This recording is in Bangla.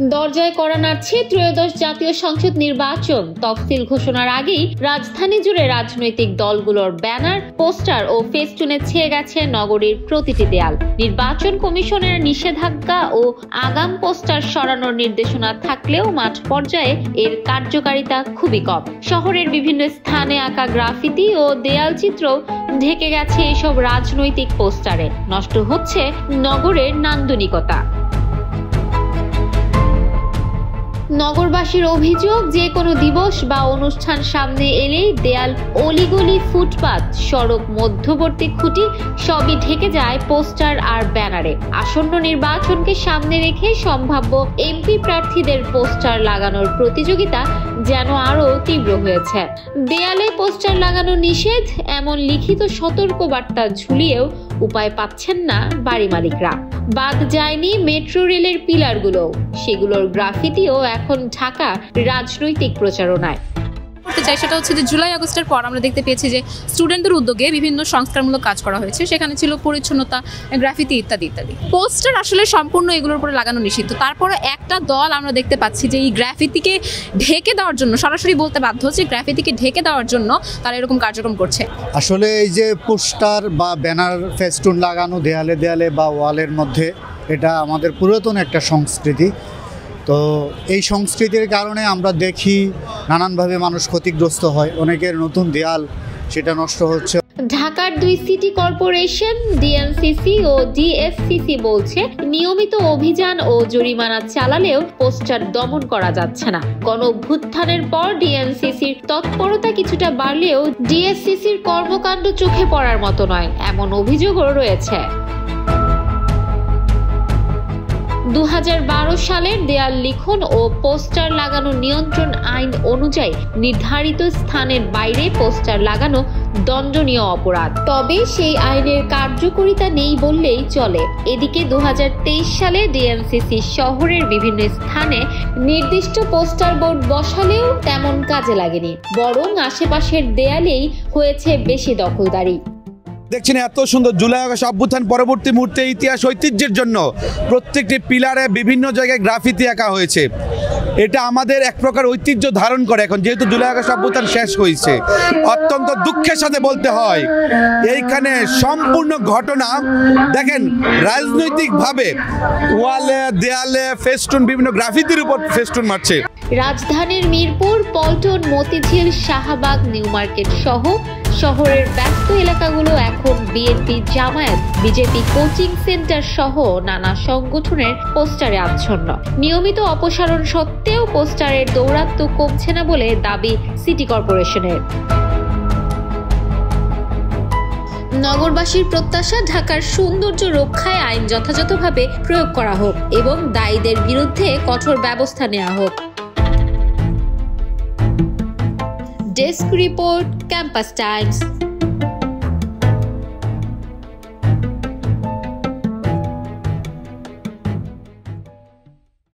দরজায় কড়া নাড়ছে ত্রয়োদশ জাতীয় সংসদ নির্বাচন। তফসিল ঘোষণার আগেই রাজধানী জুড়ে রাজনৈতিক দলগুলোর ব্যানার, পোস্টার ও ফেস্টুনে ছেয়ে গেছে নগরীর প্রতিটি দেয়াল। নির্বাচন কমিশনের নিষেধাজ্ঞা ও আগাম পোস্টার সরানোর নির্দেশনা থাকলেও মাঠ পর্যায়ে এর কার্যকারিতা খুবই কম। শহরের বিভিন্ন স্থানে আঁকা গ্রাফিতি ও দেয়াল চিত্র ঢেকে গেছে এসব রাজনৈতিক পোস্টারে। নষ্ট হচ্ছে নগরের নান্দনিকতা। নগরবাসীর অভিযোগ, যে কোনো দিবস বা অনুষ্ঠান সামনে এলেই দেয়াল, অলিগলি, ফুটপাত, সড়ক মধ্যবর্তী খুঁটি সবই ঢেকে যায় পোস্টার আর ব্যানারে। আসন্ন নির্বাচনকে সামনে রেখে সম্ভাব্য এমপি প্রার্থীদের পোস্টার লাগানোর প্রতিযোগিতা যেন আরো তীব্র হয়েছে। দেয়ালে পোস্টার লাগানো নিষেধ এমন লিখিত সতর্কবার্তা ঝুলিয়েও উপায় পাচ্ছেন না বাড়ি মালিকরা। বাদ যায়নি মেট্রো রেলের পিলারগুলো, সেগুলোর গ্রাফিতিও এখন ঢাকা রাজনৈতিক প্রচারণায়। সেটা হচ্ছে যে জুলাই আগস্টের পর আমরা দেখতে পেয়েছি যে স্টুডেন্টদের উদ্যোগে বিভিন্ন সংস্কারমূলক কাজ করা হয়েছে। সেখানে ছিল পরিচ্ছন্নতা, গ্রাফিতি ইত্যাদি ইত্যাদি। পোস্টার আসলে সম্পূর্ণ এগুলোর উপরে লাগানো নিষিদ্ধ। তারপরে একটা দল আমরা দেখতে পাচ্ছি যে এই গ্রাফিতিকে ঢেকে দেওয়ার জন্য, সরাসরি বলতে বাধ্য হচ্ছে, গ্রাফিতিকে ঢেকে দেওয়ার জন্য তারা এরকম কার্যক্রম করছে। আসলে এই যে পোস্টার বা ব্যানার, ফেস্টুন লাগানো দেয়ালে দেয়ালে বা ওয়ালের মধ্যে, এটা আমাদের পুরাতন একটা সংস্কৃতি। তো এই সংস্কৃতির কারণে আমরা দেখি নানানভাবে মানুষ ক্ষতিগ্রস্ত হয়, অনেকের নতুন দেয়াল সেটা নষ্ট হচ্ছে। ঢাকার 2 সিটি কর্পোরেশন, ডিএনসিসি ও ডিএসসিসি বলছে নিয়মিত অভিযান ও জরিমানা চালালেও পোস্টার দমন করা যাচ্ছে না। গণঅভ্যুত্থানের পর ডিএনসিসির তৎপরতা কিছুটা বাড়লেও ডিএসসিসির কর্মকাণ্ড চোখে পড়ার মতো নয়, এমন অভিযোগও রয়েছে। 2012 সালের দেয়াল লিখন ও পোস্টার লাগানো নিয়ন্ত্রণ আইন অনুযায়ী নির্ধারিত স্থানের বাইরে পোস্টার লাগানো দণ্ডনীয় অপরাধ। তবে সেই আইনের কার্যকারিতা নেই বললেই চলে। এদিকে 2023 সালে ডিএনসিসি শহরের বিভিন্ন স্থানে নির্দিষ্ট পোস্টার বোর্ড বসালেও তেমন কাজে লাগেনি, বরং আশেপাশের দেয়ালেই হয়েছে বেশি দখলদারি। দেখছেন এত সুন্দর জুলাই আগস্ট অভ্যুত্থান পরবর্তী মুহূর্তে ইতিহাস ঐতিহ্যের জন্য প্রত্যেকটি পিলারে বিভিন্ন জায়গায় গ্রাফিতি আঁকা হয়েছে। এটা আমাদের এক প্রকার ঐতিহ্য ধারণ করে। এখন যেহেতু জুলাই আগস্ট অভ্যুত্থান শেষ হয়েছে, অত্যন্ত দুঃখের সাথে বলতে হয় এইখানে সম্পূর্ণ ঘটনা দেখেন রাজনৈতিকভাবে ওয়ালে, দেয়ালে ফেস্টুন, বিভিন্ন গ্রাফিতির উপর ফেস্টুন মারছে। রাজধানীর মিরপুর, পল্টন, মতিঝিল, শাহবাগ, নিউ মার্কেট সহ শহরের ব্যস্ত এলাকাগুলো এখন BNP, Jamaat, BJP coaching centre সহ নানা সংগঠনের পোস্টারে আচ্ছন্ন। নিয়মিত অপসারণ সত্ত্বেও পোস্টারের দৌরাত্ম্য কমছে না বলে দাবি সিটি কর্পোরেশনের। নগরবাসীর প্রত্যাশা, ঢাকার সৌন্দর্য রক্ষায় আইন যথাযথভাবে প্রয়োগ করা হোক এবং দায়ীদের বিরুদ্ধে কঠোর ব্যবস্থা নেওয়া হোক। Desk report, campus Times.